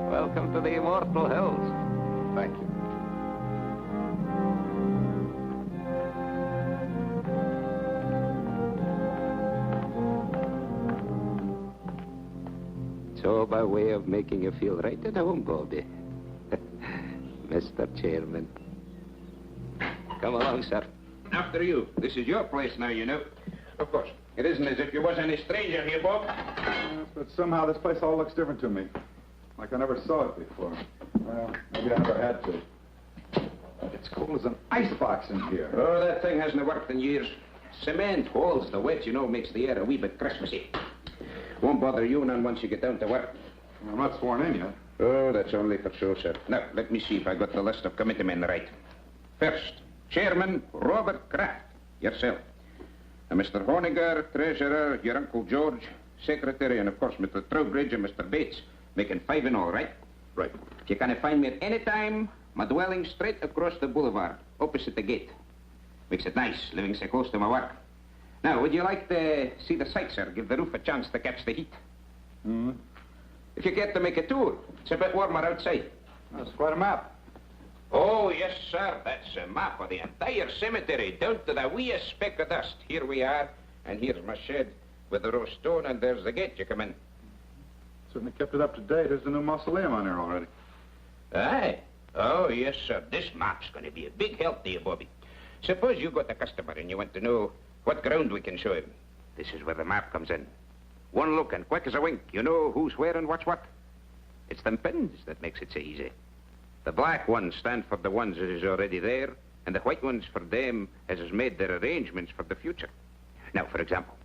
Welcome to the immortal hills. Thank you. So, by way of making you feel right at home, Bobby. Mr. Chairman. Come along, sir. After you. This is your place now, you know. Of course. It isn't as if you was any stranger here, Bob. Yes, but somehow this place all looks different to me. Like I never saw it before. Well, maybe I never had to. It's cold as an icebox in here. Oh, that thing hasn't worked in years. Cement holds the wet, you know, makes the air a wee bit Christmassy. Won't bother you none once you get down to work. I'm not sworn in yet. Oh, that's only for show, sir. Now, let me see if I got the list of committee men right. First, Chairman Robert Kraft, yourself. Mr. Honiger, Treasurer, your Uncle George, Secretary, and of course Mr. Trowbridge and Mr. Bates, making 5 in all, right? Right. You can find me at any time, my dwelling straight across the boulevard, opposite the gate. Makes it nice, living so close to my work. Now, would you like to see the sights, sir? Give the roof a chance to catch the heat. Mm-hmm. If you care to make a tour, it's a bit warmer outside. That's quite a map. Oh, yes, sir. That's a map of the entire cemetery, down to the weest speck of dust. Here we are, and here's my shed with the row stone, and there's the gate you come in. Certainly kept it up to date. There's the new mausoleum on there already. Aye. Oh, yes, sir. This map's going to be a big help to you, Bobby. Suppose you got a customer and you want to know what ground we can show him. This is where the map comes in. One look and quick as a wink, you know who's where and what's what. It's them pins that makes it so easy. The black ones stand for the ones that is already there, and the white ones for them as has made their arrangements for the future. Now, for example,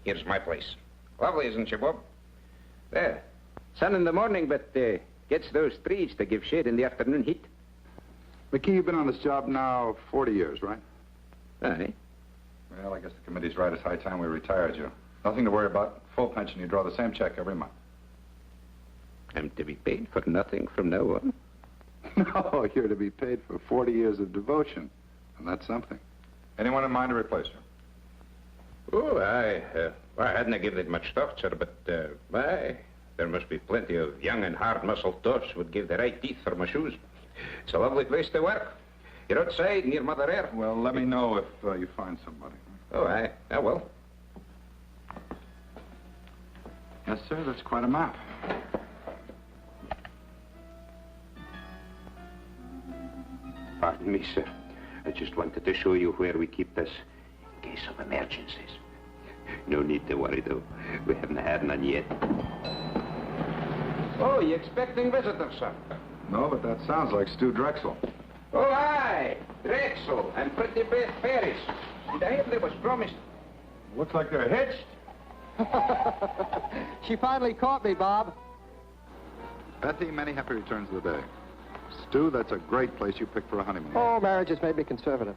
here's my place. Lovely, isn't she, Bob? There. Sun in the morning, but gets those trees to give shade in the afternoon heat. McKee, you've been on this job now 40 years, right? Aye. Well, I guess the committee's right. It's high time we retired you. Nothing to worry about. Full pension. You draw the same check every month. I'm to be paid for nothing from now on? No, you're to be paid for 40 years of devotion. And that's something. Anyone in mind to replace you? Oh, I hadn't given it much thought, sir, but, there must be plenty of young and hard-muscled tots would give the right teeth for my shoes. It's a lovely place to work. You're outside, near Mother Air. Well, let me know if you find somebody. Oh, I will. Yes, sir, that's quite a map. Pardon me, sir. I just wanted to show you where we keep this in case of emergencies. No need to worry, though. We haven't had none yet. Oh, you expecting visitors, sir? No, but that sounds like Stu Drexel. Oh, aye. Drexel and Pretty Beth Ferris. Did I hear they was promised? Looks like they're hitched. She finally caught me, Bob. Betty, many happy returns of the day. Stu, that's a great place you picked for a honeymoon. Oh, marriage has made me conservative.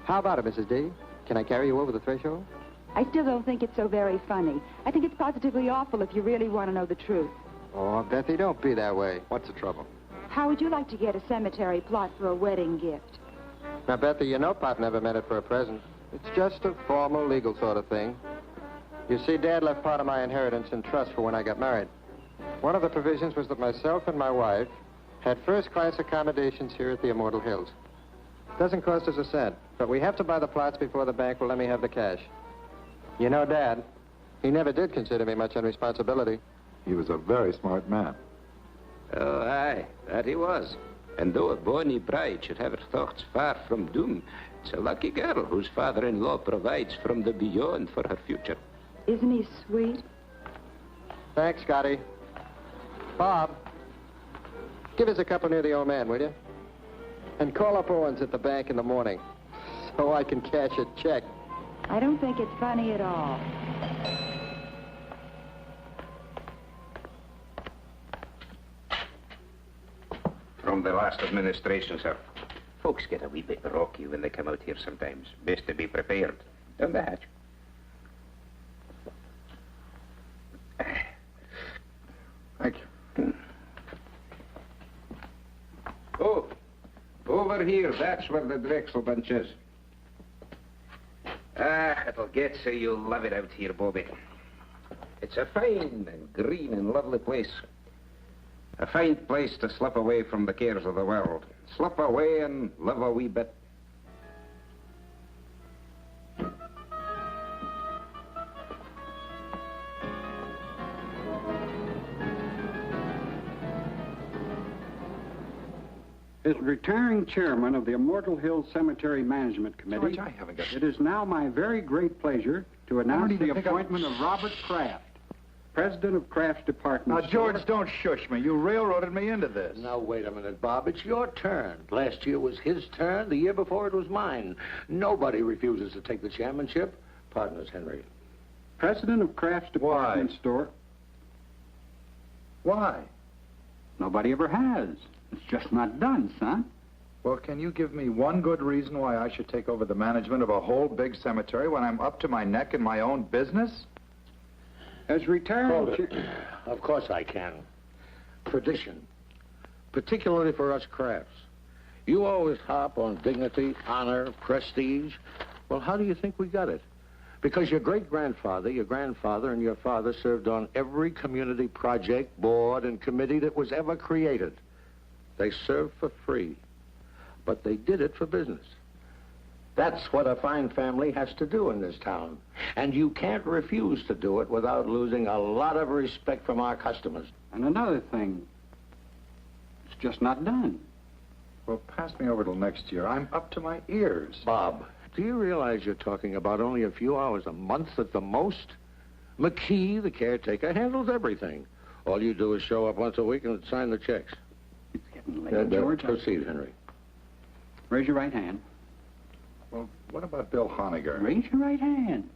How about it, Mrs. D? Can I carry you over the threshold? I still don't think it's so very funny. I think it's positively awful if you really want to know the truth. Oh, Bethy, don't be that way. What's the trouble? How would you like to get a cemetery plot for a wedding gift? Now, Bethy, you know Pop never meant it for a present. It's just a formal, legal sort of thing. You see, Dad left part of my inheritance in trust for when I got married. One of the provisions was that myself and my wife had first-class accommodations here at the Immortal Hills. Doesn't cost us a cent, but we have to buy the plots before the bank will let me have the cash. You know, Dad, he never did consider me much on responsibility. He was a very smart man. Oh, aye, that he was. And though a bonny bride should have her thoughts far from doom, it's a lucky girl whose father-in-law provides from the beyond for her future. Isn't he sweet? Thanks, Scotty. Bob, give us a couple near the old man, will you? And call up Owens at the bank in the morning so I can cash a check. I don't think it's funny at all. From the last administration, sir. Folks get a wee bit rocky when they come out here sometimes. Best to be prepared. Down the hatch. Thank you. Oh, over here. That's where the Drexel bunch is. It'll get so you'll love it out here, Bobby. It's a fine and green and lovely place. A fine place to slip away from the cares of the world. Slip away and live a wee bit. As retiring chairman of the Immortal Hills Cemetery Management Committee, George, I haven't got... it is now my very great pleasure to announce the appointment of Robert Kraft, president of Kraft's department. Now, George, don't shush me. You railroaded me into this. Now, wait a minute, Bob. It's your turn. Last year was his turn. The year before it was mine. Nobody refuses to take the chairmanship. Partners, Henry. President of Kraft's department store. Why? Nobody ever has. It's just not done, son. Well, can you give me one good reason why I should take over the management of a whole big cemetery when I'm up to my neck in my own business? As retiring Hold it. Of course I can. Tradition. Particularly for us Crafts. You always harp on dignity, honor, prestige. Well, how do you think we got it? Because your great-grandfather, your grandfather, and your father served on every community project, board, and committee that was ever created. They served for free, but they did it for business. That's what a fine family has to do in this town. And you can't refuse to do it without losing a lot of respect from our customers. And another thing, it's just not done. Well, pass me over till next year. I'm up to my ears. Bob, do you realize you're talking about only a few hours a month at the most? McKee, the caretaker, handles everything. All you do is show up once a week and sign the checks. It's getting late, George. Proceed, Henry. Raise your right hand. Well, what about Bill Honegger? Raise your right hand.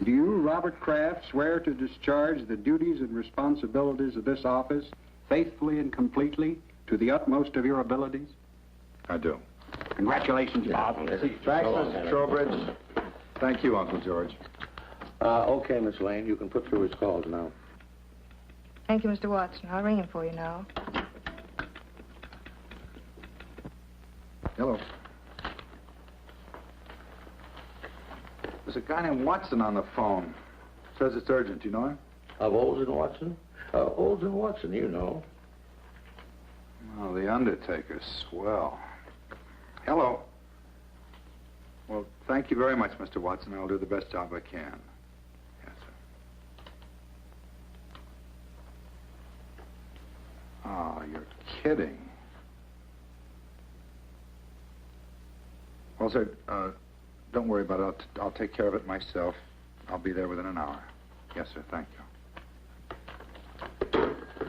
Do you, Robert Kraft, swear to discharge the duties and responsibilities of this office faithfully and completely to the utmost of your abilities? I do. Congratulations, Bob. Thanks, Mr. Trowbridge. Thank you, Uncle George. Okay, Miss Lane, you can put through his calls now. Thank you, Mr. Watson. I'll ring him for you now. Hello. There's a guy named Watson on the phone. Says it's urgent. Do you know him? Of Olds and Watson? Olds and Watson, you know. Oh, the Undertaker's swell. Hello. Well, thank you very much, Mr. Watson. I'll do the best job I can. Yes, sir. Oh, you're kidding. Well, sir, don't worry about it. I'll take care of it myself. I'll be there within an hour. Yes, sir. Thank you.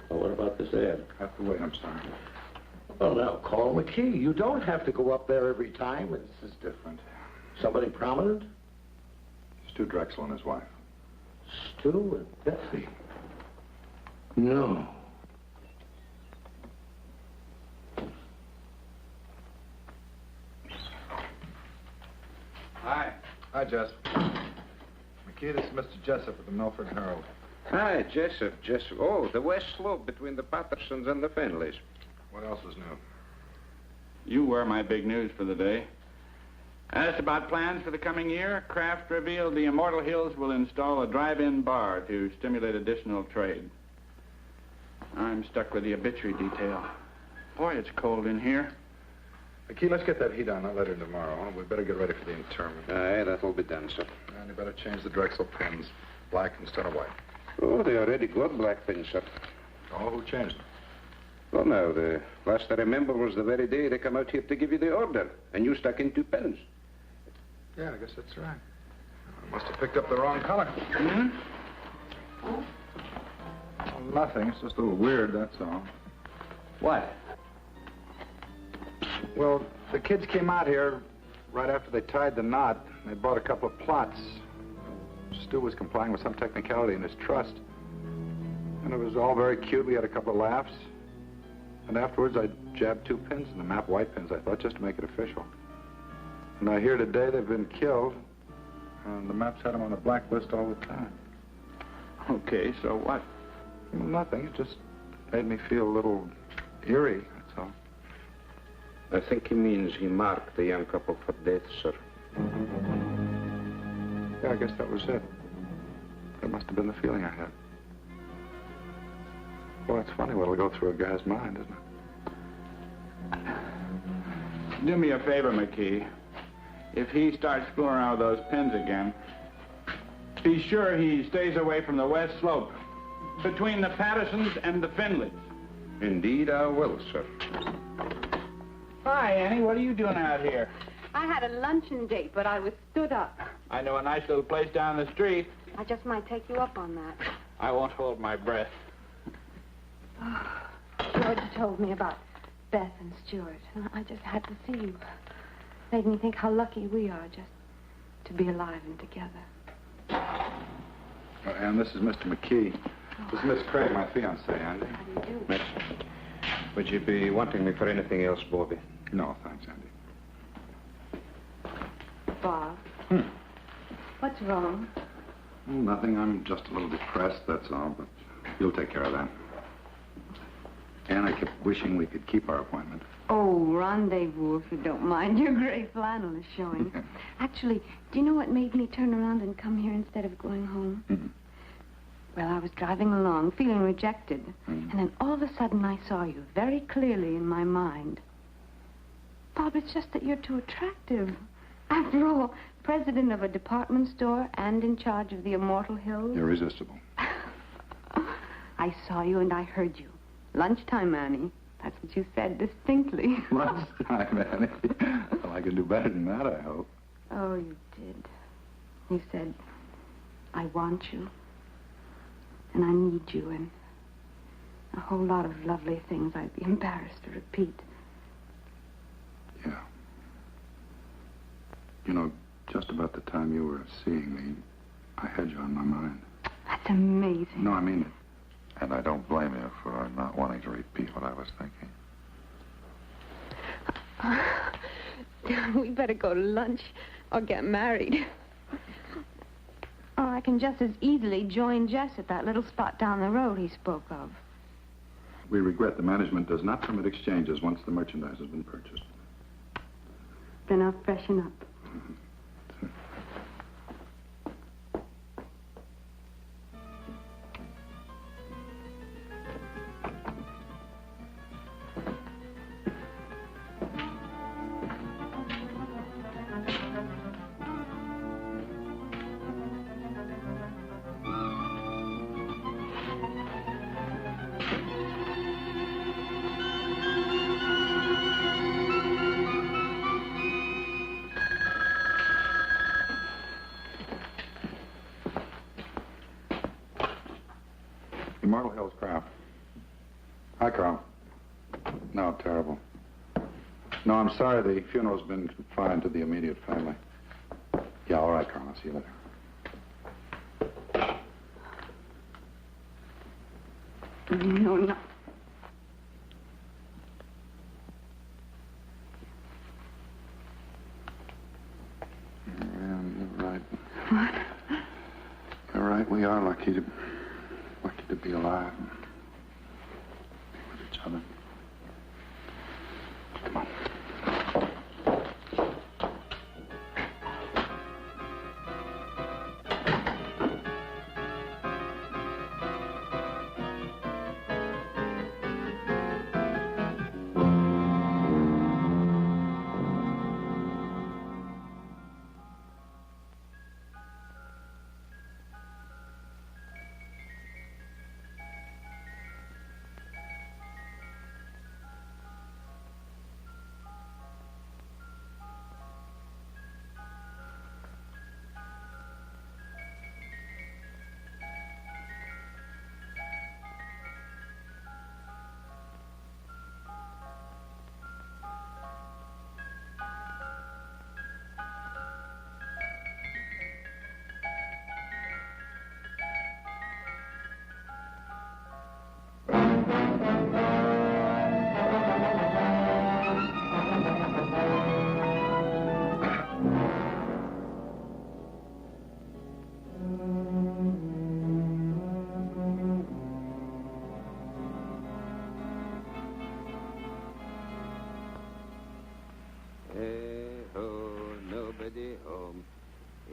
Well, what about this ad? I have to wait. I'm sorry. Well, now, call McKee. You don't have to go up there every time. This is different. Somebody prominent? Stu Drexel and his wife. Stu and Betsy. No. Hi. Hi, Jess. McKee, this is Mr. Jessup of the Milford Herald. Hi, Jessup. Oh, the west slope between the Pattersons and the Finleys. What else is new? You were my big news for the day. Asked about plans for the coming year, Kraft revealed the Immortal Hills will install a drive-in bar to stimulate additional trade. I'm stuck with the obituary detail. Boy, it's cold in here. McKee, let's get that heat on that letter tomorrow. Huh? We better get ready for the interment. Aye, that'll be done, sir. And you better change the Drexel pins. Black instead of white. Oh, they already got black pins, sir. Oh, who changed them? Well, now, the last I remember was the very day they come out here to give you the order, and you stuck in 2 pens. Yeah, I guess that's right. I must have picked up the wrong color. Hmm? Well, nothing. It's just a little weird, that's all. What? Well, the kids came out here right after they tied the knot. They bought a couple of plots. Stu was complying with some technicality in his trust. And it was all very cute. We had a couple of laughs. And afterwards, I jabbed 2 pins in the map, white pins, I thought, just to make it official. And I hear today they've been killed. And the maps had them on the blacklist all the time. Okay, so what? Well, nothing. It just made me feel a little eerie, that's all. I think he means he marked the young couple for death, sir. Yeah, I guess that was it. That must have been the feeling I had. Well, it's funny what'll go through a guy's mind, isn't it? Do me a favor, McKee. If he starts fooling around with those pins again, be sure he stays away from the west slope, between the Pattersons and the Finleys. Indeed, I will, sir. Hi, Annie. What are you doing out here? I had a luncheon date, but I was stood up. I know a nice little place down the street. I just might take you up on that. I won't hold my breath. George told me about Beth and Stuart, and I just had to see you. Made me think how lucky we are just to be alive and together. And this is Mr. McKee. This is Miss Craig, my fiancée, Andy. How do you do? Miss, would you be wanting me for anything else, Bobby? No, thanks, Andy. Bob. What's wrong? Well, nothing. I'm just a little depressed, that's all, but you'll take care of that. And I kept wishing we could keep our appointment. Oh, rendezvous, if you don't mind. Your gray flannel is showing. Actually, do you know what made me turn around and come here instead of going home? Mm-hmm. Well, I was driving along, feeling rejected. Mm-hmm. And then all of a sudden I saw you very clearly in my mind. Bob, it's just that you're too attractive. After all, president of a department store and in charge of the Immortal Hills. Irresistible. I saw you and I heard you. Lunchtime, Annie. That's what you said distinctly. Lunchtime, Annie. Well, I can do better than that, I hope. Oh, you did. You said, I want you. And I need you, and a whole lot of lovely things I'd be embarrassed to repeat. Yeah. You know, just about the time you were seeing me, I had you on my mind. That's amazing. No, I mean it. And I don't blame you for not wanting to repeat what I was thinking. We better go to lunch or get married. Or I can just as easily join Jess at that little spot down the road he spoke of. We regret the management does not permit exchanges once the merchandise has been purchased. Then I'll freshen up. Immortal Hills, Kraft. Hi, Carl. No, terrible. No, I'm sorry. The funeral's been confined to the immediate family. Yeah, all right, Carl. I'll see you later. No, no. Yeah, you're right. What? You're right. We are lucky to Lucky to be alive. Be with each other. Come on.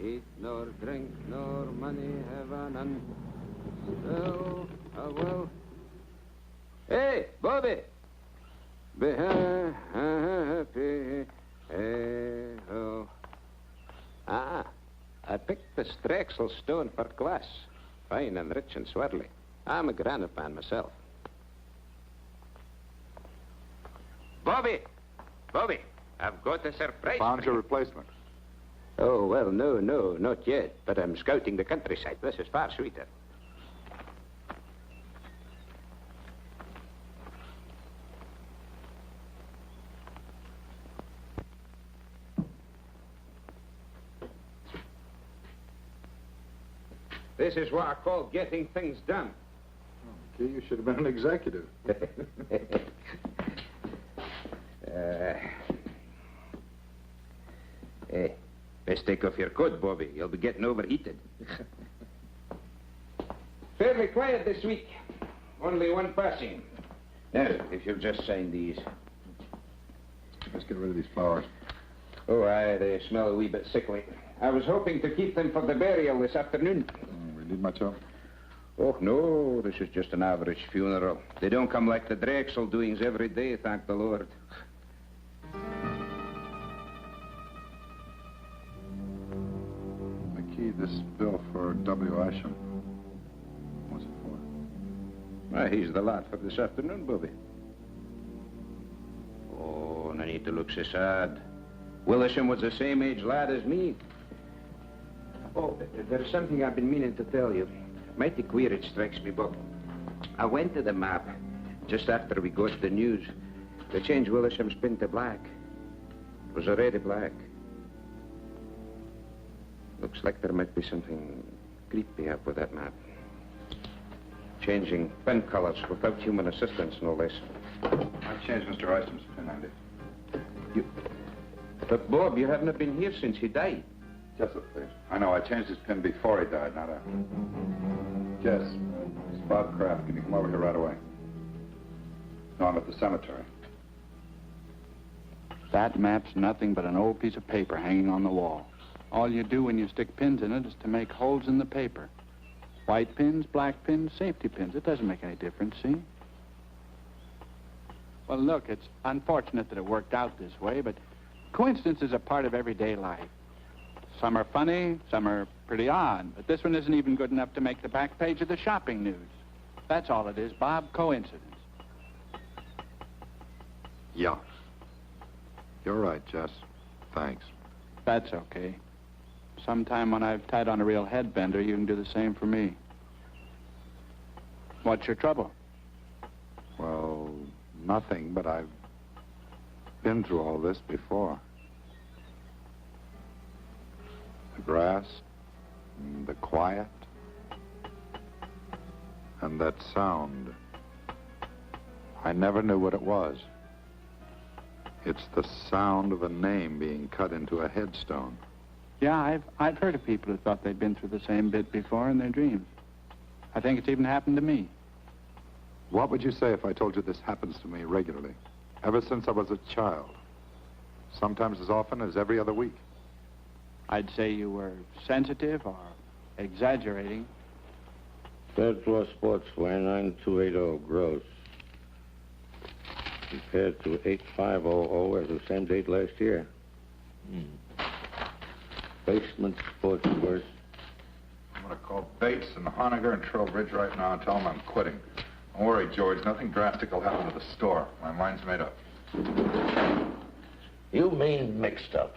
Eat nor drink nor money have none. Well, well. Hey, Bobby! Be happy. Oh. Ah, I picked the Strexel stone for glass. Fine and rich and swirly. I'm a granite man myself. Bobby! Bobby, I've got a surprise. Found your replacement. Oh, well, no, not yet. But I'm scouting the countryside. This is far sweeter. This is what I call getting things done. Oh, McKee, you should have been an executive. Hey, best take off your coat, Bobby. You'll be getting overheated. Fairly quiet this week. Only one passing. Now, if you'll just sign these. Let's get rid of these flowers. Oh, aye, they smell a wee bit sickly. I was hoping to keep them for the burial this afternoon. We need much help? Oh, no, this is just an average funeral. They don't come like the Drexel doings every day, thank the Lord. McKee, this bill for W. Isham. What's it for? Why, he's the lad for this afternoon, Bobby. Oh, no need to look so sad. Willisham was the same age lad as me. Oh, there's something I've been meaning to tell you. Mighty queer it strikes me, Bob. I went to the map just after we got the news. They changed Willisham's pin to black. It was already black. Looks like there might be something creepy up with that map. Changing pen colors without human assistance, no less. I've changed Mr. Isham's pin, Andy. You... But, Bob, you haven't been here since he died. Jess, please. I know, I changed his pin before he died, not after. Jess, it's Bob Kraft. Can you come over here right away? No, I'm at the cemetery. That map's nothing but an old piece of paper hanging on the wall. All you do when you stick pins in it is to make holes in the paper. White pins, black pins, safety pins. It doesn't make any difference, see? Well, look, it's unfortunate that it worked out this way, but coincidences are part of everyday life. Some are funny, some are pretty odd, but this one isn't even good enough to make the back page of the shopping news. That's all it is, Bob, coincidence. Yeah. You're right, Jess. Thanks. That's okay. Sometime when I've tied on a real headbender, you can do the same for me. What's your trouble? Well, nothing, but I've been through all this before. The grass, and the quiet, and that sound. I never knew what it was. It's the sound of a name being cut into a headstone. Yeah, I've heard of people who thought they'd been through the same bit before in their dreams. I think it's even happened to me. What would you say if I told you this happens to me regularly? Ever since I was a child. Sometimes as often as every other week. I'd say you were sensitive or exaggerating. Third floor sportswear, 9280 gross. Compared to 8500 as the same date last year. Basement sportswear. I'm going to call Bates and Honegger and Trowbridge right now and tell them I'm quitting. Don't worry, George. Nothing drastic will happen to the store. My mind's made up. You mean mixed up?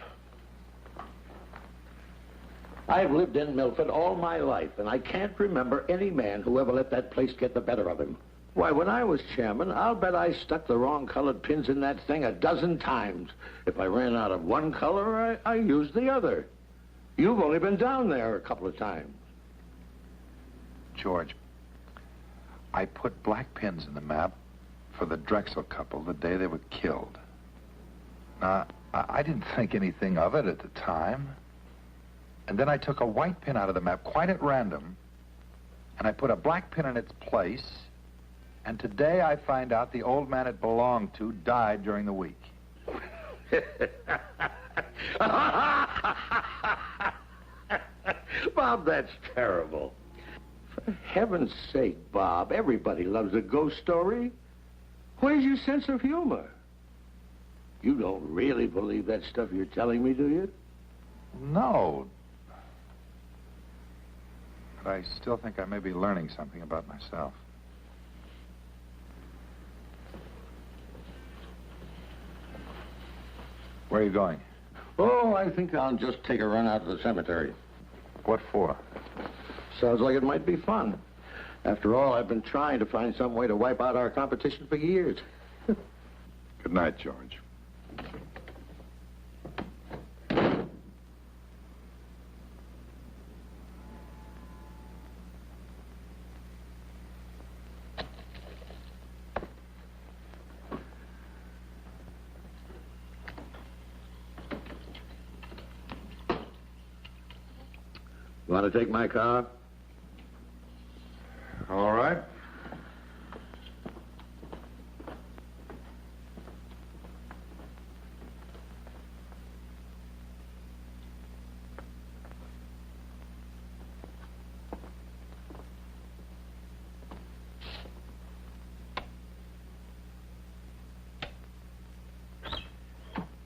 I've lived in Milford all my life, and I can't remember any man who ever let that place get the better of him. Why, when I was chairman, I'll bet I stuck the wrong colored pins in that thing a dozen times. If I ran out of one color, I used the other. You've only been down there a couple of times. George, I put black pins in the map for the Drexel couple the day they were killed. Now, I didn't think anything of it at the time. And then I took a white pin out of the map quite at random, and I put a black pin in its place, and today I find out the old man it belonged to died during the week. Bob, that's terrible. For heaven's sake, Bob, everybody loves a ghost story. Where's your sense of humor? You don't really believe that stuff you're telling me, do you? No. But I still think I may be learning something about myself. Where are you going? Oh, I think I'll just take a run out to the cemetery. What for? Sounds like it might be fun. After all, I've been trying to find some way to wipe out our competition for years. Good night, George. Want to take my car? All right.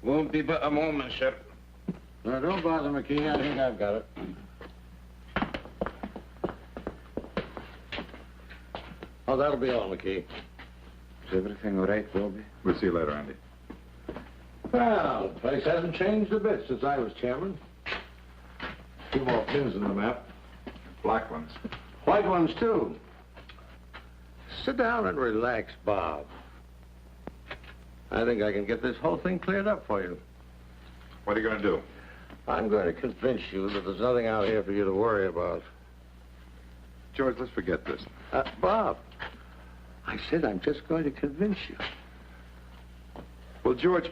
Won't be but a moment, sir. No, don't bother, McKee. I think I've got it. Oh, that'll be all, McKee. Is everything all right, Wilby? We'll see you later, Andy. Well, the place hasn't changed a bit since I was chairman. 2 more pins in the map. Black ones. White ones, too. Sit down and relax, Bob. I think I can get this whole thing cleared up for you. What are you going to do? I'm going to convince you that there's nothing out here for you to worry about. George, let's forget this. Bob, I said I'm just going to convince you. Well, George,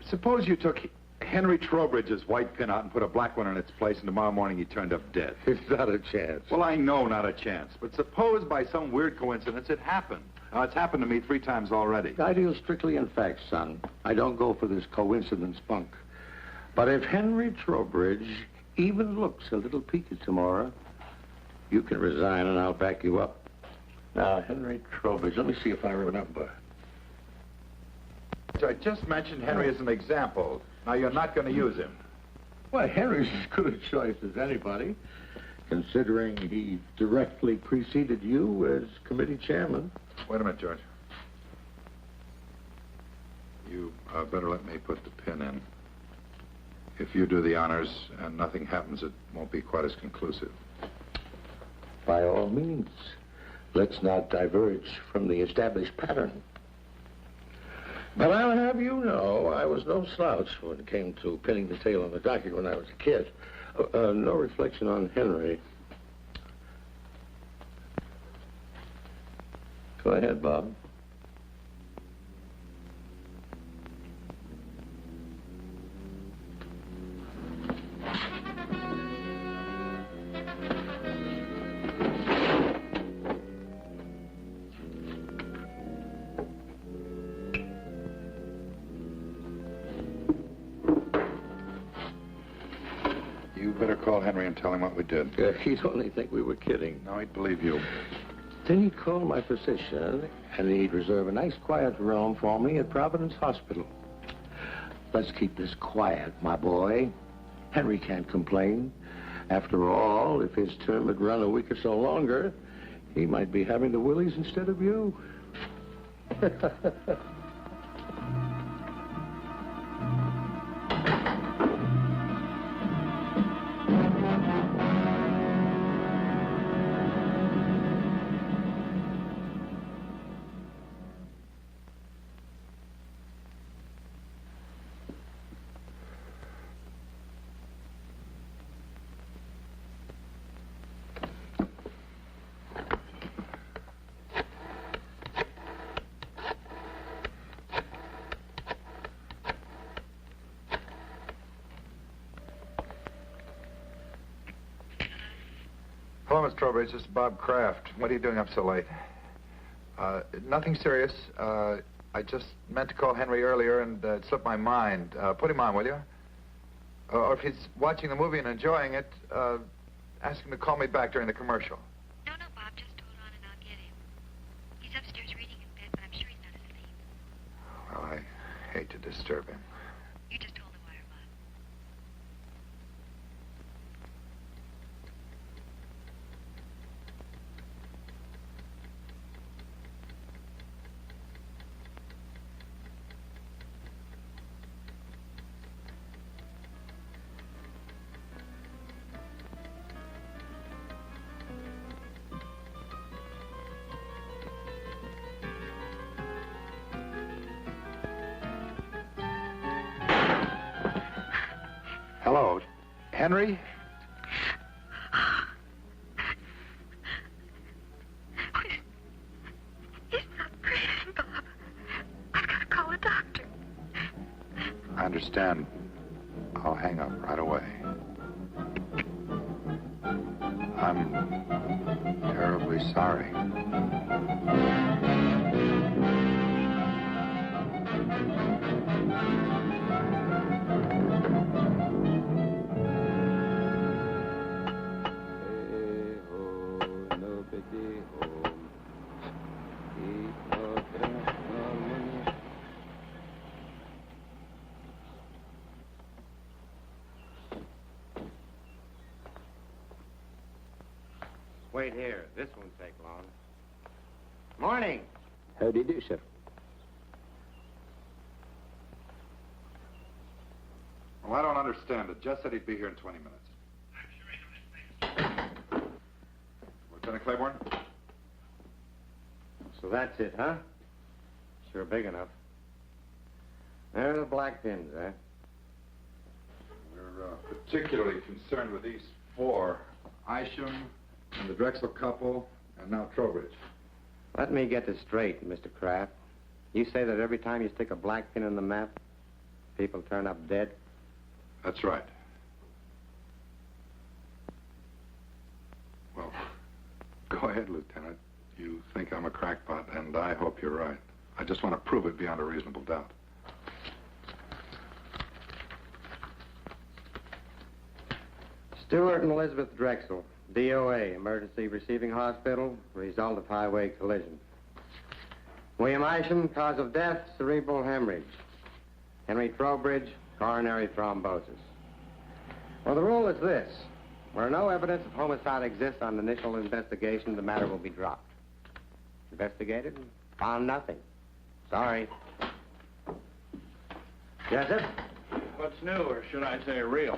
suppose you took Henry Trowbridge's white pin out and put a black one in its place, and tomorrow morning he turned up dead. It's not a chance. Well, I know not a chance, but suppose by some weird coincidence it happened. Now, it's happened to me 3 times already. I deal strictly in facts, son. I don't go for this coincidence spunk. But if Henry Trowbridge even looks a little peaked tomorrow, you can resign and I'll back you up. Now, Henry Trowbridge, let me see if I remember. I just mentioned Henry as an example. Now, you're not going to use him. Well, Henry's as good a choice as anybody, considering he directly preceded you as committee chairman. Wait a minute, George. You better let me put the pin in. If you do the honors and nothing happens, it won't be quite as conclusive. By all means, let's not diverge from the established pattern. But I'll have you know, I was no slouch when it came to pinning the tail on the donkey when I was a kid. No reflection on Henry. Go ahead, Bob. Henry and tell him what we did. He'd only think we were kidding. No, he'd believe you. Then he'd call my physician, and he'd reserve a nice quiet room for me at Providence Hospital. Let's keep this quiet, my boy. Henry can't complain. After all, if his term had run a week or so longer, he might be having the willies instead of you. Hello, Miss Trowbridge. This is Bob Kraft. What are you doing up so late? Nothing serious. I just meant to call Henry earlier and it slipped my mind. Put him on, will you? Or if he's watching the movie and enjoying it, ask him to call me back during the commercial. No, Bob. Just hold on and I'll get him. He's upstairs reading in bed, but I'm sure he's not asleep. Well, I hate to disturb him. You just hold the wire, Bob. Hello, Henry? He's not breathing, Bob. I've got to call a doctor. I understand. I'll hang up right away. I'm terribly sorry. Wait here. This won't take long. Morning. How do you do, sir? Well, I don't understand it. Jess said he'd be here in 20 minutes. Lieutenant Claiborne? So that's it, huh? Sure big enough. There are the black pins, eh? We're particularly concerned with these four. Isham and the Drexel couple, and now Trowbridge. Let me get this straight, Mr. Kraft. You say that every time you stick a black pin in the map, people turn up dead? That's right. Well, go ahead, Lieutenant. You think I'm a crackpot, and I hope you're right. I just want to prove it beyond a reasonable doubt. Stewart and Elizabeth Drexel, DOA, Emergency Receiving Hospital, result of highway collision. William Isham, cause of death, cerebral hemorrhage. Henry Trowbridge, coronary thrombosis. Well, the rule is this. Where no evidence of homicide exists on initial investigation, the matter will be dropped. Investigated, found nothing. Sorry. Jessup? What's new, or should I say real?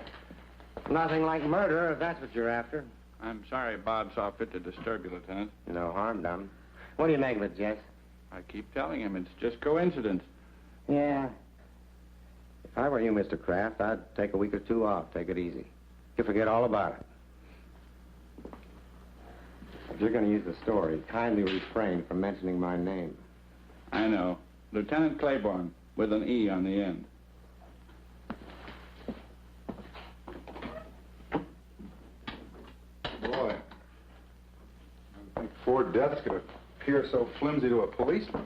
Nothing like murder, if that's what you're after. I'm sorry Bob saw fit to disturb you, Lieutenant. No harm done. What do you make of it, Jess? I keep telling him it's just coincidence. Yeah. If I were you, Mr. Kraft, I'd take a week or two off. Take it easy. You forget all about it. If you're going to use the story, kindly refrain from mentioning my name. I know. Lieutenant Claiborne, with an E on the end. Boy, I think 4 deaths could appear so flimsy to a policeman.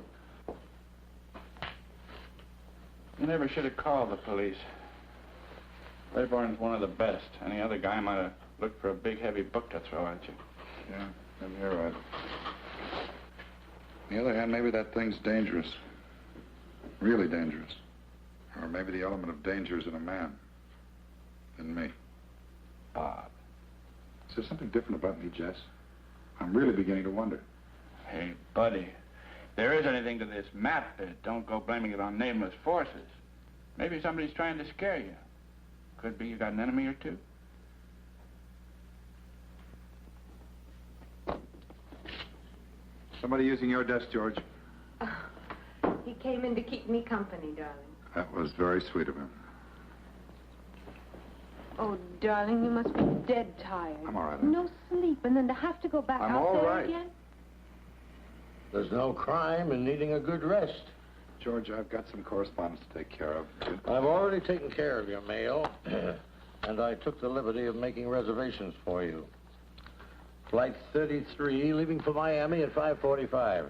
You never should have called the police. Claiborne's one of the best. Any other guy might have Look for a big, heavy book to throw at you. Yeah, maybe you're right. On the other hand, maybe that thing's dangerous. Really dangerous. Or maybe the element of danger is in a man. In me. Bob. Is there something different about me, Jess? I'm really beginning to wonder. Hey, buddy. If there is anything to this map, don't go blaming it on nameless forces. Maybe somebody's trying to scare you. Could be you got an enemy or two. Somebody using your desk, George. He came in to keep me company, darling. That was very sweet of him. Oh, darling, you must be dead tired. I'm all right. No sleep, and then to have to go back I'm out all there right. again? There's no crime in needing a good rest. George, I've got some correspondence to take care of. I've already taken care of your mail, and I took the liberty of making reservations for you. Flight 33, leaving for Miami at 5:45.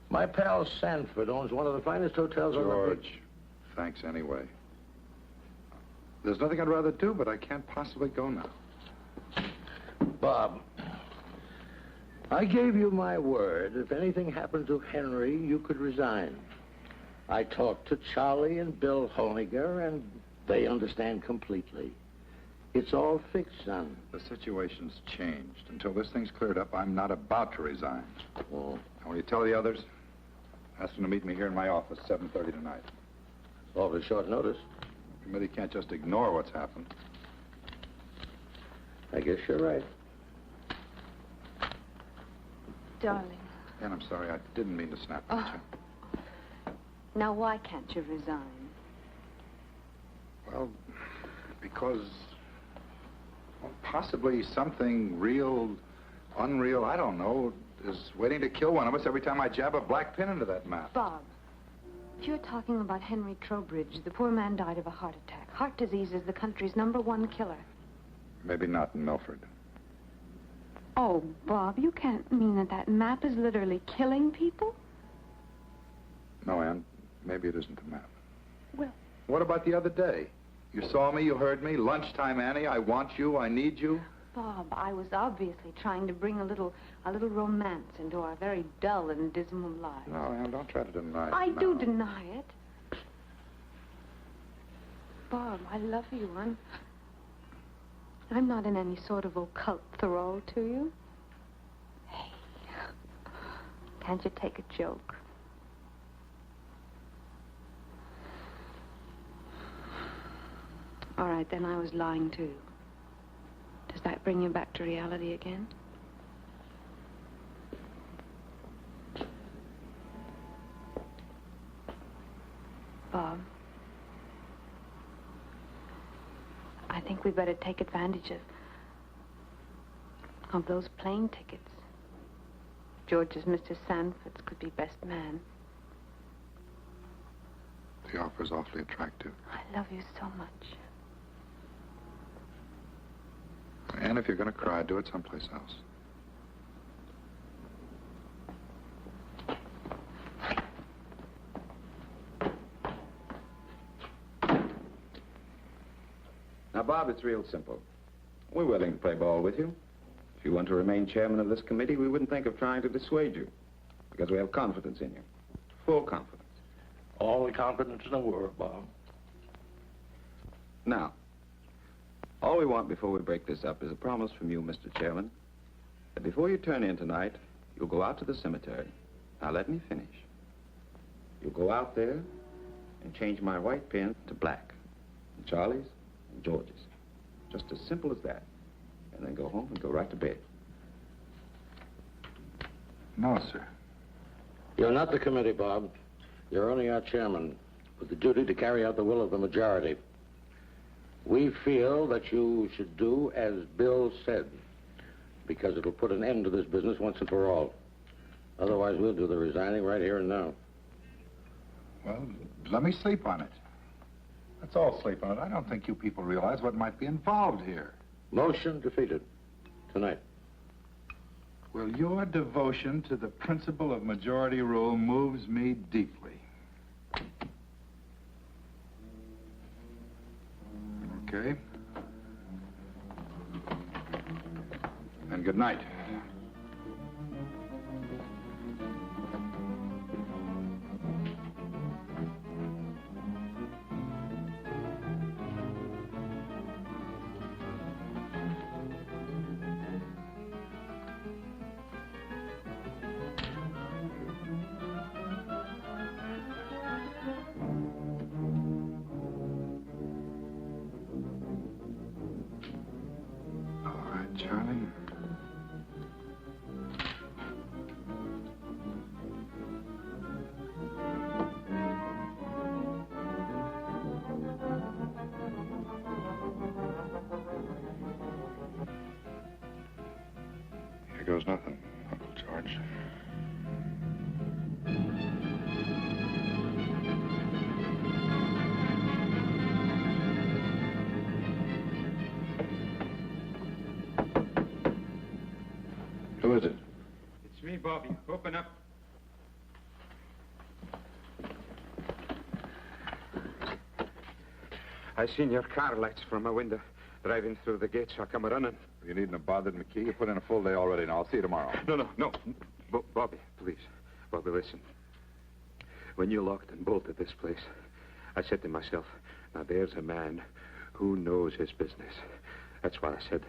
My pal Sanford owns one of the finest hotels on the George, thanks anyway. There's nothing I'd rather do, but I can't possibly go now. Bob, I gave you my word. If anything happened to Henry, you could resign. I talked to Charlie and Bill Honiger, and they understand completely. It's all fixed, son. The situation's changed. Until this thing's cleared up, I'm not about to resign. Oh. And when you tell the others, ask them to meet me here in my office, 7:30 tonight. It's awfully short notice. The committee can't just ignore what's happened. I guess you're right. Darling. And I'm sorry, I didn't mean to snap at you. Now, why can't you resign? Well, because possibly something real, unreal, I don't know, is waiting to kill one of us every time I jab a black pin into that map. Bob, if you're talking about Henry Trowbridge, the poor man died of a heart attack. Heart disease is the country's #1 killer. Maybe not in Milford. Oh, Bob, you can't mean that that map is literally killing people? No, Ann, maybe it isn't the map. Well... What about the other day? You saw me, you heard me. Lunchtime, Annie, I want you, I need you. Bob, I was obviously trying to bring a little romance into our very dull and dismal lives. No, Ann, don't try to deny it. I now. do deny it. Bob, I love you. I'm not in any sort of occult thrall to you. Hey, can't you take a joke? All right, then I was lying too. Does that bring you back to reality again? Bob, I think we better take advantage of those plane tickets. George's Mr. Sanford's could be best man. The offer's awfully attractive. I love you so much. And if you're going to cry, do it someplace else. Now, Bob, it's real simple. We're willing to play ball with you. If you want to remain chairman of this committee, we wouldn't think of trying to dissuade you, because we have confidence in you. Full confidence. All the confidence in the world, Bob. Now, all we want before we break this up is a promise from you, Mr. Chairman, that before you turn in tonight, you'll go out to the cemetery. Now, let me finish. You'll go out there and change my white pin to black, and Charlie's and George's. Just as simple as that. And then go home and go right to bed. No, sir. You're not the committee, Bob. You're only our chairman, with the duty to carry out the will of the majority. We feel that you should do as Bill said, because it'll put an end to this business once and for all. Otherwise, we'll do the resigning right here and now. Well, let me sleep on it. Let's all sleep on it. I don't think you people realize what might be involved here. Motion defeated. Tonight. Well, your devotion to the principle of majority rule moves me deeply. Okay. And good night. Charlie. Here goes nothing, Uncle George. Who is it? It's me, Bobby. Open up. I seen your car lights from my window driving through the gate, so I come running. You needn't have bothered, McKee. You put in a full day already, and I'll see you tomorrow. No. Bobby, please. Bobby, listen. When you locked and bolted this place, I said to myself, now there's a man who knows his business. That's what I said.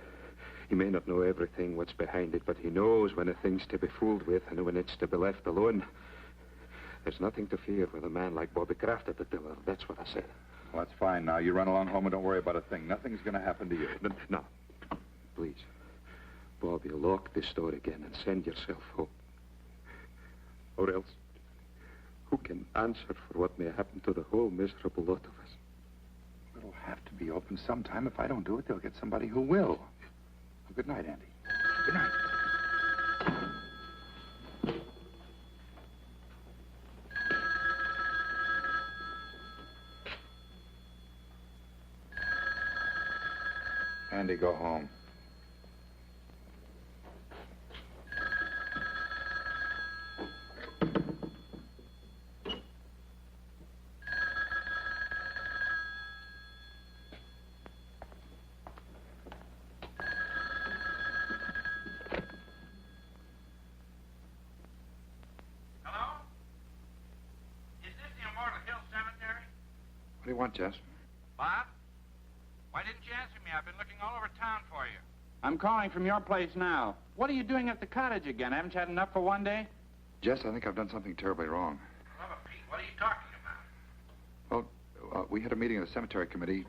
He may not know everything what's behind it, but he knows when a thing's to be fooled with and when it's to be left alone. There's nothing to fear with a man like Bobby Kraft at the tiller. That's what I said. Well, that's fine now. You run along home and don't worry about a thing. Nothing's going to happen to you. No. Please. Bobby, lock this door again and send yourself home. Or else, who can answer for what may happen to the whole miserable lot of us? It'll have to be open sometime. If I don't do it, they'll get somebody who will. Well, good night, Andy. Good night. Andy, go home. What do you want, Jess? Bob? Why didn't you answer me? I've been looking all over town for you. I'm calling from your place now. What are you doing at the cottage again? Haven't you had enough for one day? Jess, I think I've done something terribly wrong. Well, Pete, what are you talking about? Well, we had a meeting of the cemetery committee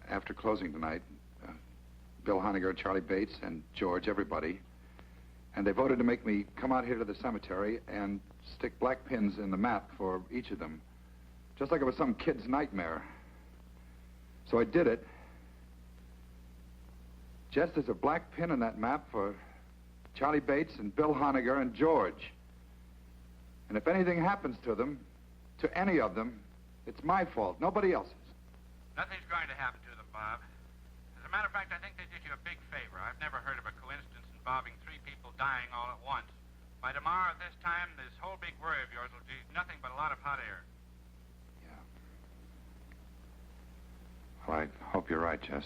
after closing tonight. Bill Honegger, Charlie Bates, and George, everybody. And they voted to make me come out here to the cemetery and stick black pins in the map for each of them. Just like it was some kid's nightmare. So I did it. Jess, there's a black pin in that map for Charlie Bates and Bill Honegger and George. And if anything happens to them, to any of them, it's my fault, nobody else's. Nothing's going to happen to them, Bob. As a matter of fact, I think they did you a big favor. I've never heard of a coincidence involving 3 people dying all at once. By tomorrow at this time, this whole big worry of yours will be nothing but a lot of hot air. Well, I hope you're right, Jess.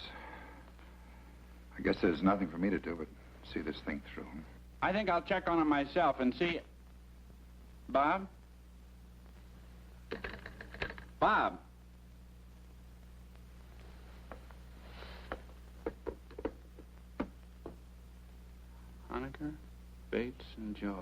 I guess there's nothing for me to do but see this thing through. I think I'll check on it myself and see... Bob? Bob? Honegger, Bates, and George.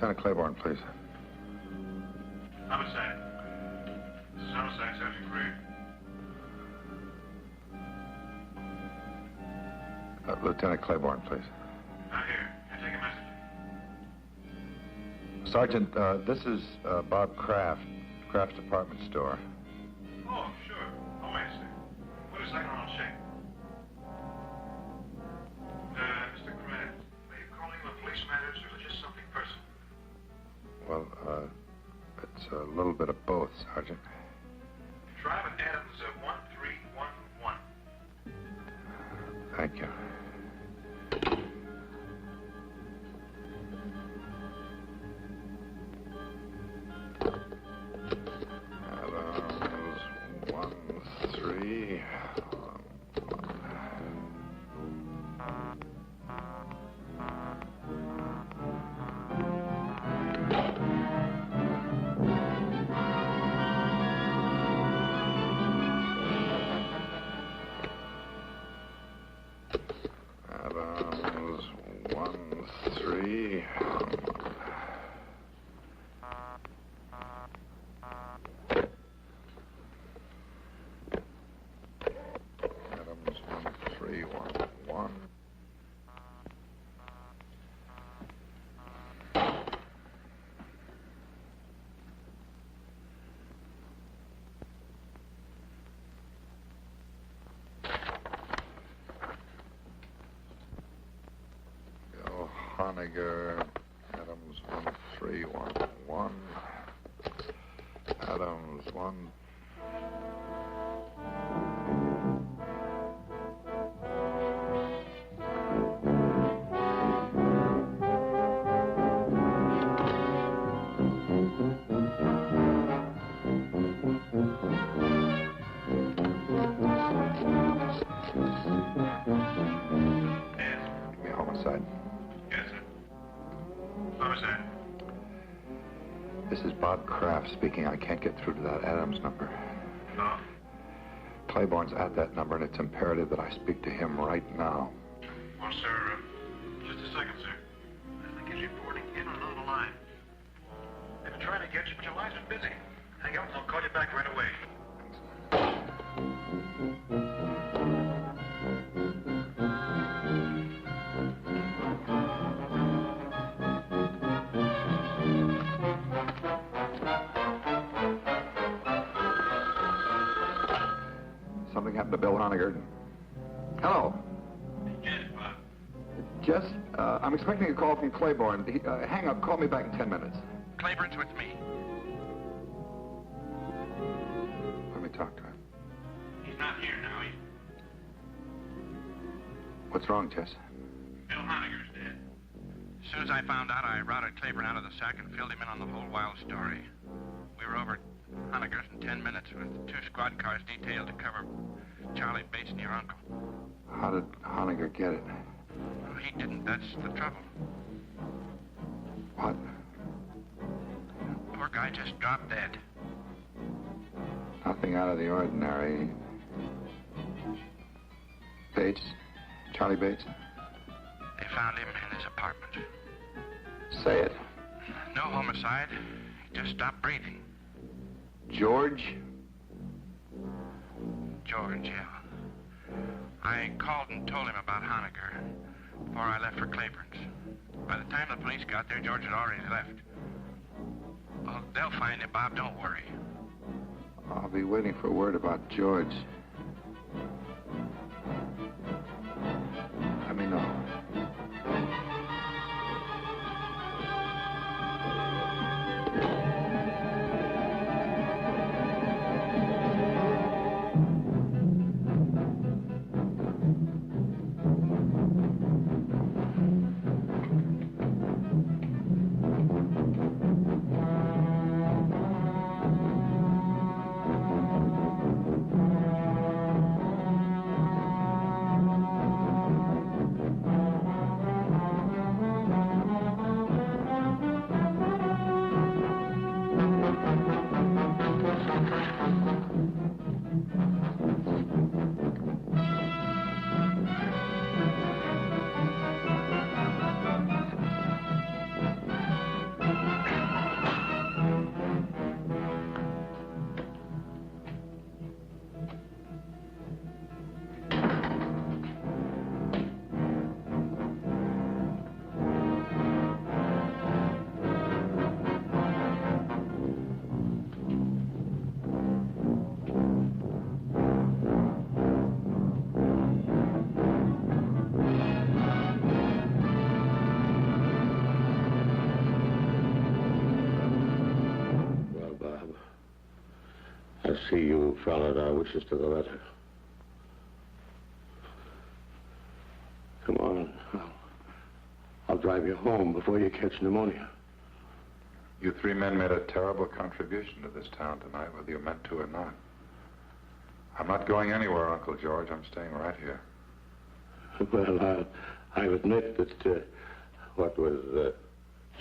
Lieutenant Claiborne, please. Homicide. This is Homicide, Sergeant Greer. Lieutenant Claiborne, please. Not here. Can I take a message? Sergeant, this is Bob Kraft, Kraft's department store. Oh, sure. Oh, wait a second. Wait a second, I'll check. Mr. Kraft, are you calling on police matters or just something personal? Well, it's a little bit of both, Sergeant. Drive at Adams 1311. Thank you. Adams 1311. Adams 13. Adams 1311. Bill Honiger, Adams 1311. Adams 1. Give me a homicide. Yes, sir. Homicide. This is Bob Kraft speaking. I can't get through to that Adams number. No. Claiborne's at that number, and it's imperative that I speak to him right now. Well, sir, just a second, sir. I think he's reporting in on another line. They've been trying to get you, but your line's been busy. Hang up and I'll call you back right away. Something happened to Bill Honiger. Hello. Yes, Bob. Just, I'm expecting a call from Claiborne. Hang up. Call me back in 10 minutes. Claiborne's with me. Let me talk to him. He's not here now. What's wrong, Jess? Bill Honiger's dead. As soon as I found out, I routed Claiborne out of the sack and filled him in on the whole wild story. We were over at Honiger's in 10 minutes with 2 squad cars detailed to cover Charlie Bates and your uncle. How did Honiger get it? Well, he didn't. That's the trouble. What? Poor guy just dropped dead. Nothing out of the ordinary. Bates? Charlie Bates? They found him in his apartment. Say it. No homicide. He just stopped breathing. George? George, yeah. I called and told him about Honiger before I left for Claiborne's. By the time the police got there, George had already left. Well, they'll find him, Bob. Don't worry. I'll be waiting for word about George. Let me know. I see you followed our wishes to the letter. Come on. I'll drive you home before you catch pneumonia. You three men made a terrible contribution to this town tonight, whether you meant to or not. I'm not going anywhere, Uncle George. I'm staying right here. Well, I'll admit that what with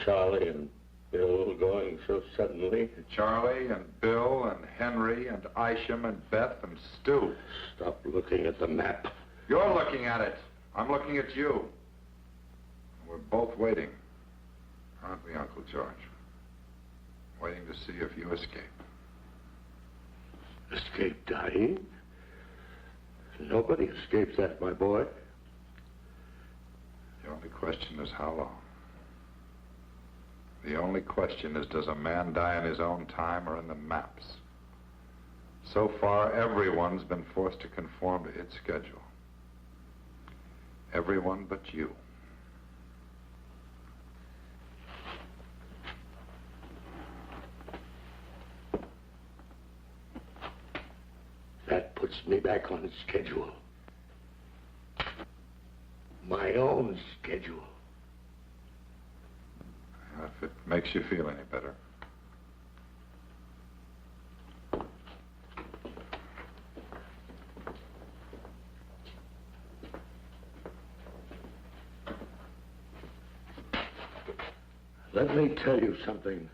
Charlie and Bill going so suddenly. Charlie and Bill and Henry and Isham and Beth and Stu. Stop looking at the map. You're looking at it. I'm looking at you. We're both waiting, aren't we, Uncle George? Waiting to see if you escape. Escape dying? Nobody escapes that, my boy. The only question is how long. The only question is, does a man die in his own time or in the maps? So far, everyone's been forced to conform to its schedule. Everyone but you. That puts me back on schedule. My own schedule. If it makes you feel any better. Let me tell you something.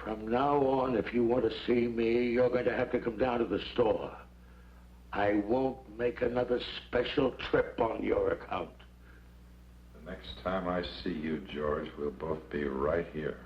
From now on, if you want to see me, you're going to have to come down to the store. I won't make another special trip on your account. The next time I see you, George, we'll both be right here.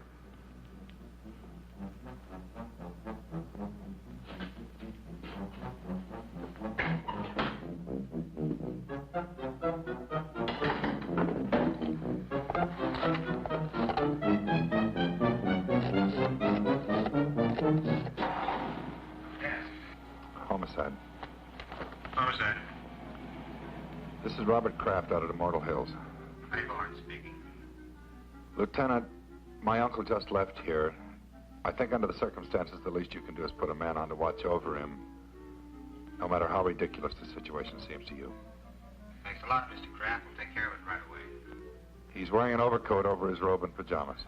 Homicide. Homicide. This is Robert Kraft out at Immortal Hills. Bourne speaking. Lieutenant, my uncle just left here. I think under the circumstances, the least you can do is put a man on to watch over him, no matter how ridiculous the situation seems to you. Thanks a lot, Mr. Kraft. We'll take care of it right away. He's wearing an overcoat over his robe and pajamas.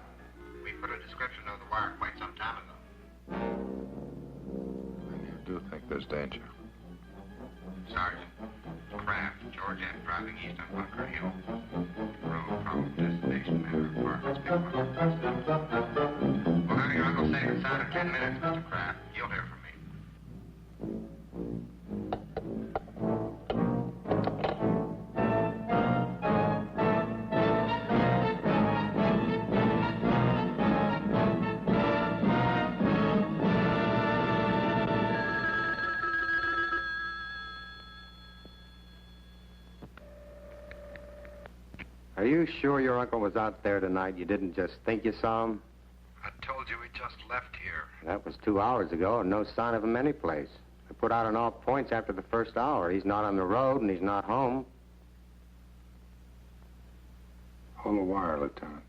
We put a description of the wire quite some time ago. And you do think there's danger? Sergeant, Kraft, George F. driving east on Bunker Hill. Road, probable destination, Manor Apartments, Big We'll have your uncle safe inside of 10 minutes, Mr. Kraft. You'll hear from me. Are you sure your uncle was out there tonight? You didn't just think you saw him? I told you he just left here. That was 2 hours ago, and no sign of him anyplace. I put out on all points after the first hour. He's not on the road, and he's not home. Hold the wire, Lieutenant.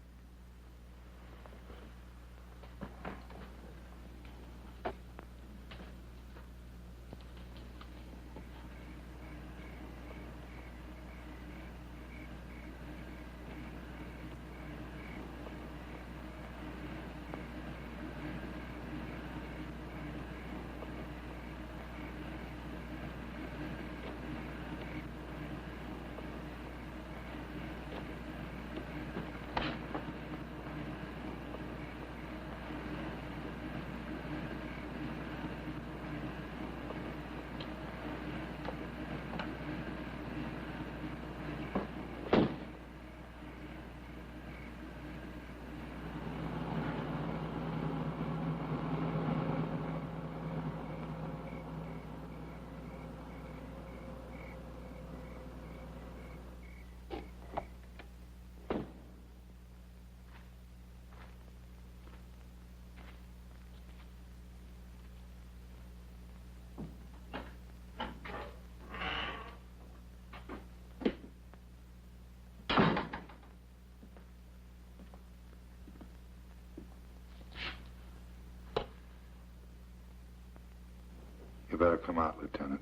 You better come out, Lieutenant.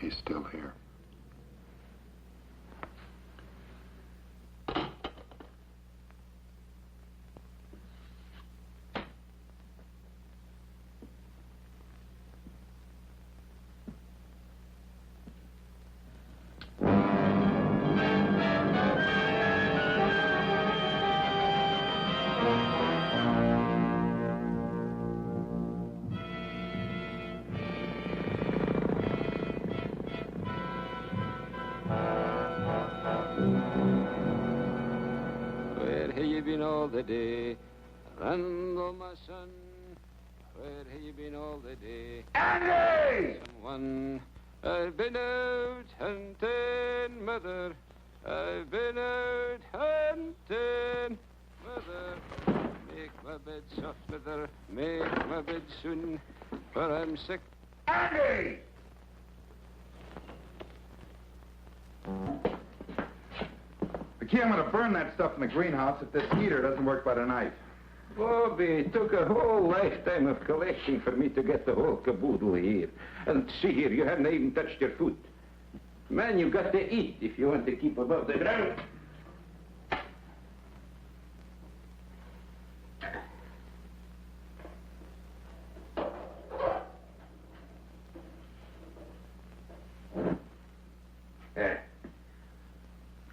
He's still here. All the day, Randall, my son, where have you been all the day? Andy! Someone, I've been out hunting, mother. I've been out hunting, mother. Make my bed soft, mother. Make my bed soon, for I'm sick. Andy! McKee, I'm going to burn that stuff in the greenhouse if this heater doesn't work by tonight. Bobby, it took a whole lifetime of collecting for me to get the whole caboodle here. And see here, you haven't even touched your food. Man, you've got to eat if you want to keep above the ground.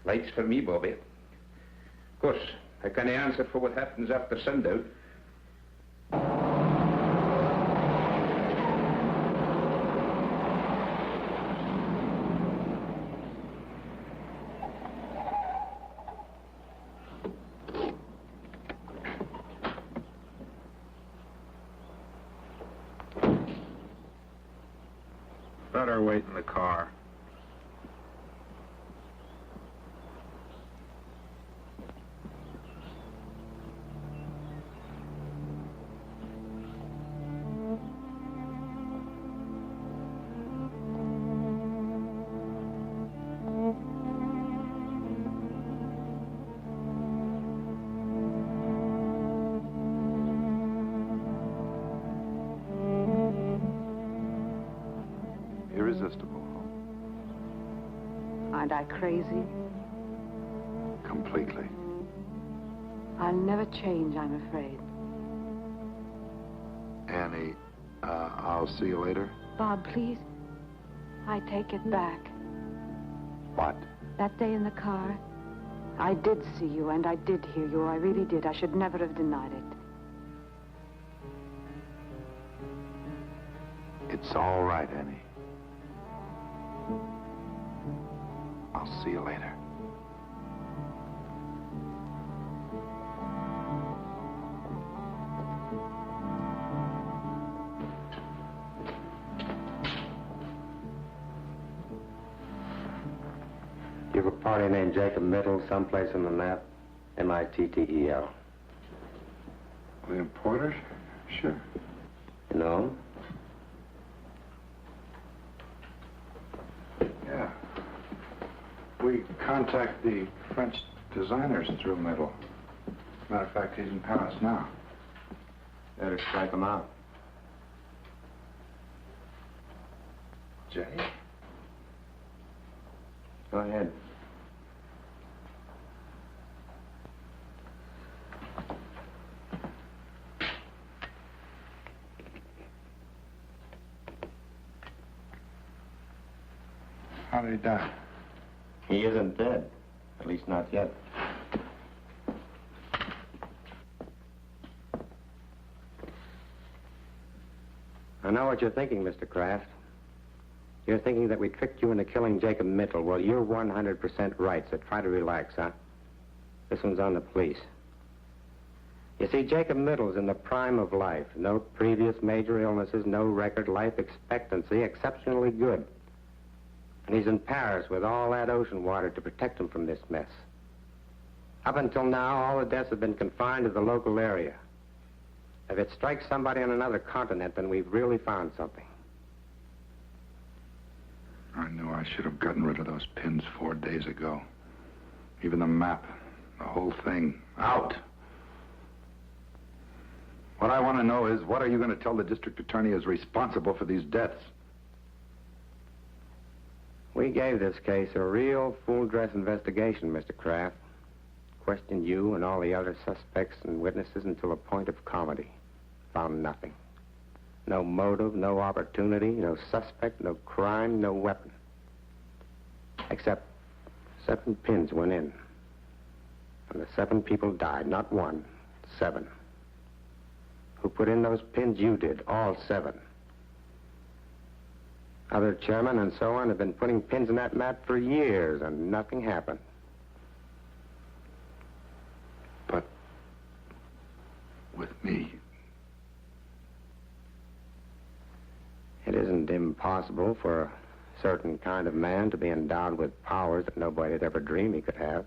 Lights for me, Bobby. Of course, I can't answer for what happens after sundown. Better wait in the car. Irresistible. Aren't I crazy? Completely. I'll never change, I'm afraid. Annie, I'll see you later. Bob, please. I take it back. What? That day in the car, I did see you and I did hear you. I really did. I should never have denied it. It's all right, Annie. I'll see you later. You have a party named Jacob Mittel someplace in the map? M-I-T-T-E-L. William Porter? Sure. You know him? Yeah. We contact the French designers through Mittel. Matter of fact, he's in Paris now. Better strike him out. Jay? Go ahead. How did he die? He isn't dead. At least not yet. I know what you're thinking, Mr. Kraft. You're thinking that we tricked you into killing Jacob Mittel. Well, you're 100% right, so try to relax, huh? This one's on the police. You see, Jacob Mittel's in the prime of life. No previous major illnesses, no record, life expectancy, exceptionally good. And he's in Paris with all that ocean water to protect him from this mess. Up until now, all the deaths have been confined to the local area. If it strikes somebody on another continent, then we've really found something. I knew I should have gotten rid of those pins 4 days ago. Even the map, the whole thing, out. What I want to know is, what are you going to tell the district attorney is responsible for these deaths? We gave this case a real full-dress investigation, Mr. Kraft. Questioned you and all the other suspects and witnesses until a point of comedy. Found nothing. No motive, no opportunity, no suspect, no crime, no weapon. Except 7 pins went in. And the 7 people died. Not 1, 7. Who put in those pins? You did. All 7. Other chairmen and so on have been putting pins in that map for years, and nothing happened. But with me, it isn't impossible for a certain kind of man to be endowed with powers that nobody had ever dreamed he could have.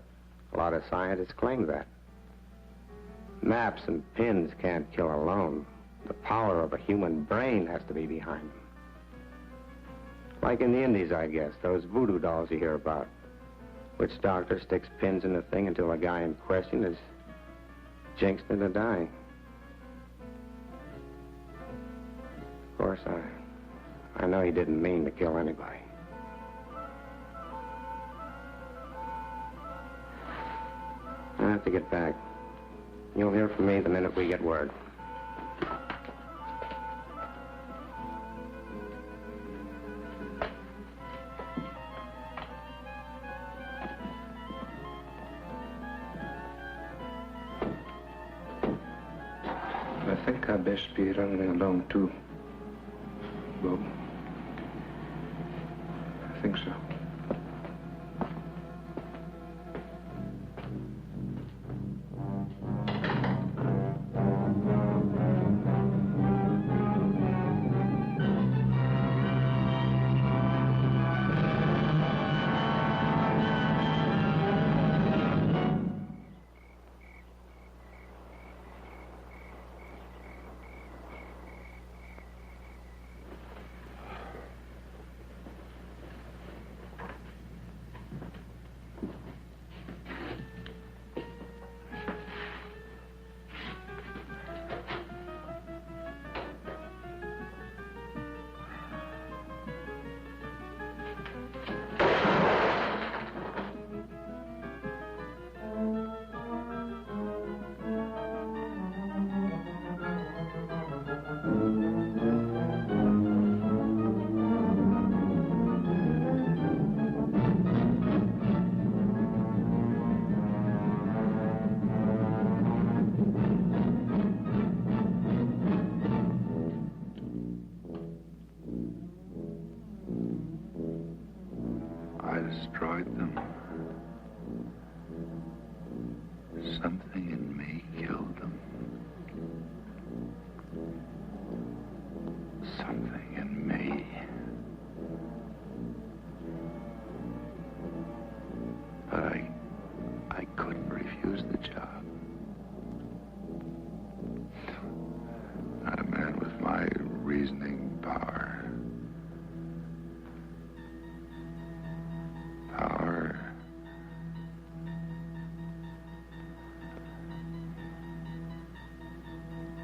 A lot of scientists claim that. Maps and pins can't kill alone. The power of a human brain has to be behind them. Like in the Indies, I guess, those voodoo dolls you hear about. Which doctor sticks pins in the thing until the guy in question is jinxed into dying. Of course, I know he didn't mean to kill anybody. I have to get back. You'll hear from me the minute we get word. I think I'd best be running along, too, Bob. I think so. Destroyed them. Something in me killed them. Something in me. But I couldn't refuse the job. Not a man with my reasoning power.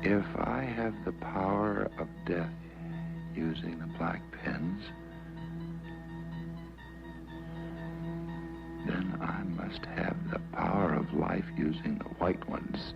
If I have the power of death using the black pens, then I must have the power of life using the white ones.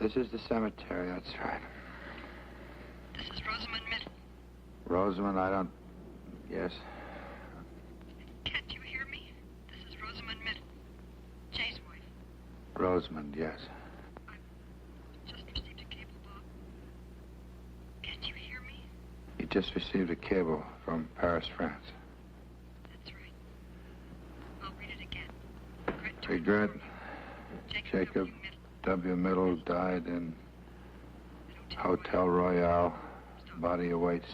This is the cemetery, that's right. This is Rosamund Middle. Rosamund, I don't... Yes. Can't you hear me? This is Rosamund Middle. Jay's wife. Rosamund, yes. Just received a cable, Bob. Can't you hear me? You just received a cable from Paris, France. That's right. I'll read it again. Regret. Jacob W. Middle died in Hotel Royale. Body awaits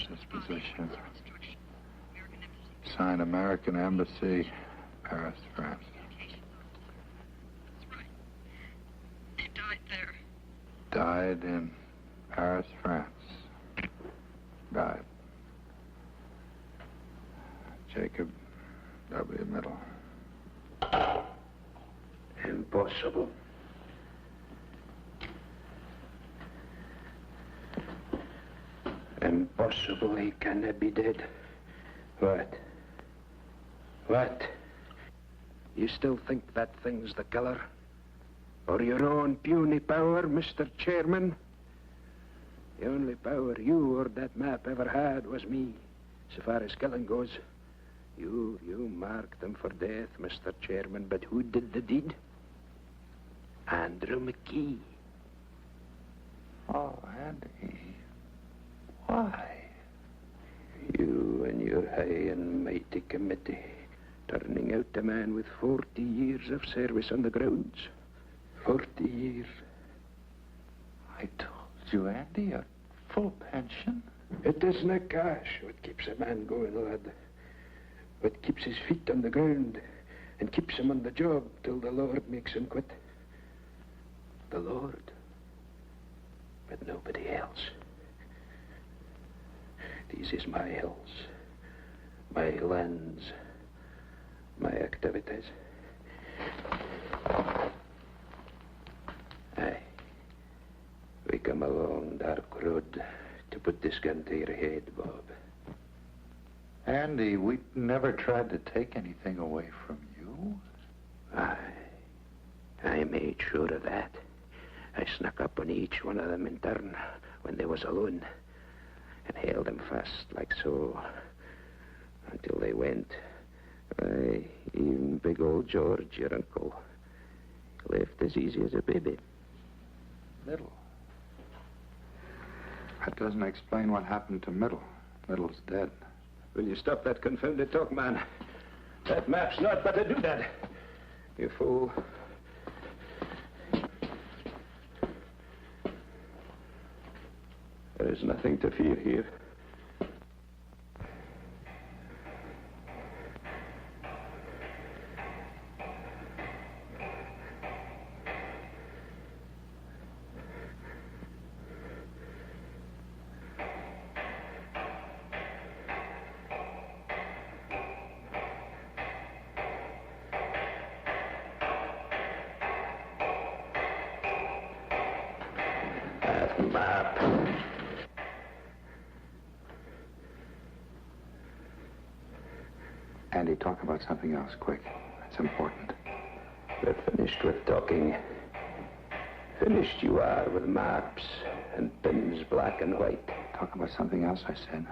disposition. Signed American Embassy, Paris, France. That's right. He died there. Died in Paris, France. Died. Jacob W. Middle. Impossible. Impossible. He cannot be dead. What? What? You still think that thing's the killer? Or your own puny power, Mr. Chairman? The only power you or that map ever had was me, so far as killing goes. You marked them for death, Mr. Chairman, but who did the deed? Andrew McKee. Oh, Andy. Why? You and your high and mighty committee, turning out a man with 40 years of service on the grounds. 40 years. I told you, Andy, a full pension. It isn't cash what keeps a man going, lad. What keeps his feet on the ground and keeps him on the job till the Lord makes him quit. The Lord, but nobody else. This is my hills, my lands, my activities. Aye. We come a long, dark road to put this gun to your head, Bob. Andy, we never tried to take anything away from you. Aye. I made sure of that. I snuck up on each one of them in turn when they was alone and held them fast like so until they went. Aye, even big old George, your uncle, left as easy as a baby. Middle. That doesn't explain what happened to Middle. Middle's dead. Will you stop that confounded talk, man? That map's not but to do that. You fool. There is nothing to fear here. That map. Andy, talk about something else, quick. It's important. We're finished with talking. Finished you are with maps and pins black and white. Talk about something else, I said.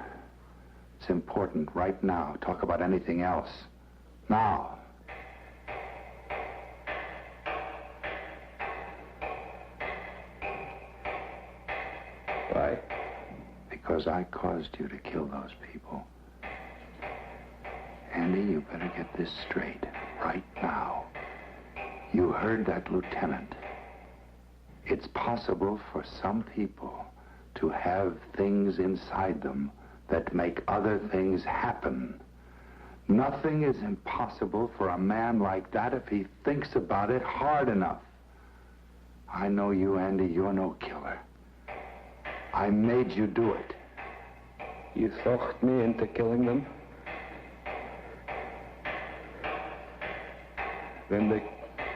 It's important right now. Talk about anything else. Now. Why? Because I caused you to kill those people. Andy, you better get this straight right now. You heard that lieutenant. It's possible for some people to have things inside them that make other things happen. Nothing is impossible for a man like that if he thinks about it hard enough. I know you, Andy. You're no killer. I made you do it. You talked me into killing them? Then they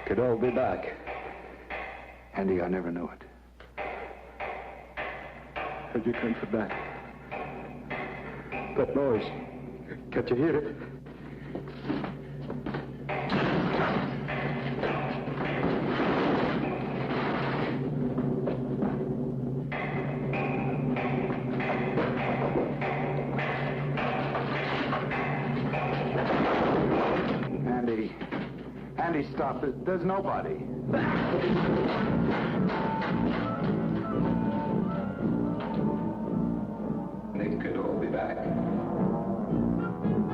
could all be back. Andy, I never knew it. How'd you come for that? That noise. Can't you hear it? Andy, stop. There's nobody. They could all be back.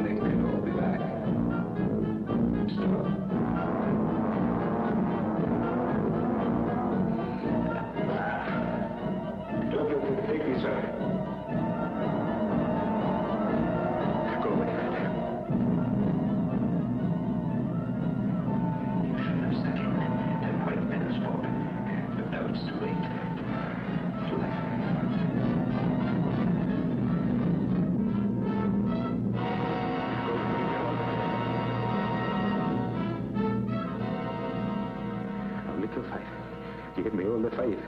They could all be back. Stop. Don't look at the piggy, sir. Go away. You should have sat in 10 quiet minutes more. But now it's too late. Too late. A little fight. You give me all the fight.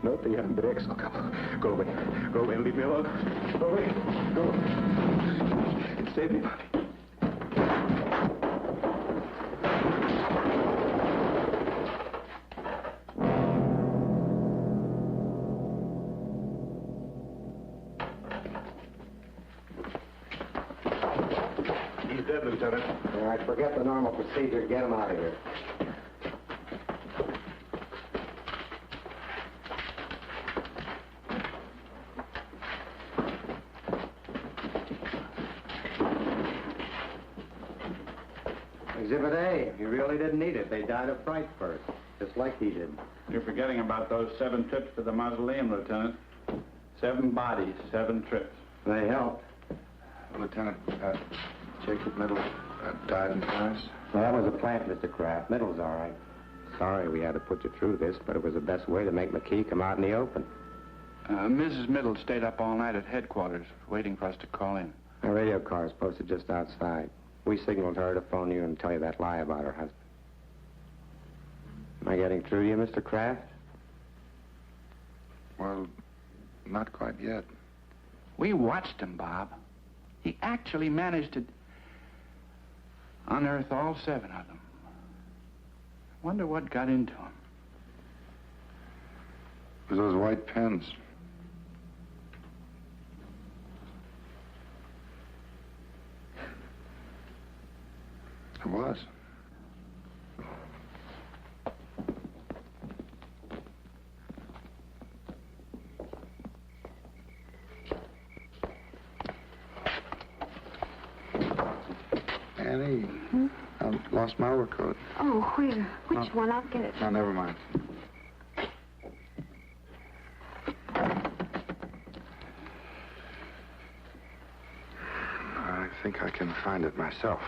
Not the young Brex. Oh, come. Go away. Go away and leave me alone. Go away. Go. Save me, Bobby. He's dead, Lieutenant. All right, forget the normal procedure. Get him out of here. Exhibit A. He really didn't need it. They died of fright first, just like he did. You're forgetting about those 7 trips to the mausoleum, Lieutenant. 7 bodies, 7 trips. They helped. Lieutenant, Jacob Middle died in Paris. Well, that was a plant, Mr. Kraft. Middle's all right. Sorry we had to put you through this, but it was the best way to make McKee come out in the open. Mrs. Middle stayed up all night at headquarters, waiting for us to call in. A radio car is posted just outside. We signaled her to phone you and tell you that lie about her husband. Am I getting through to you, Mr. Kraft? Well, not quite yet. We watched him, Bob. He actually managed to unearth all 7 of them. Wonder what got into him. It was those white pens. It was. Annie, I lost my overcoat. Oh, where? Which one? I'll get it. No, never mind. I think I can find it myself.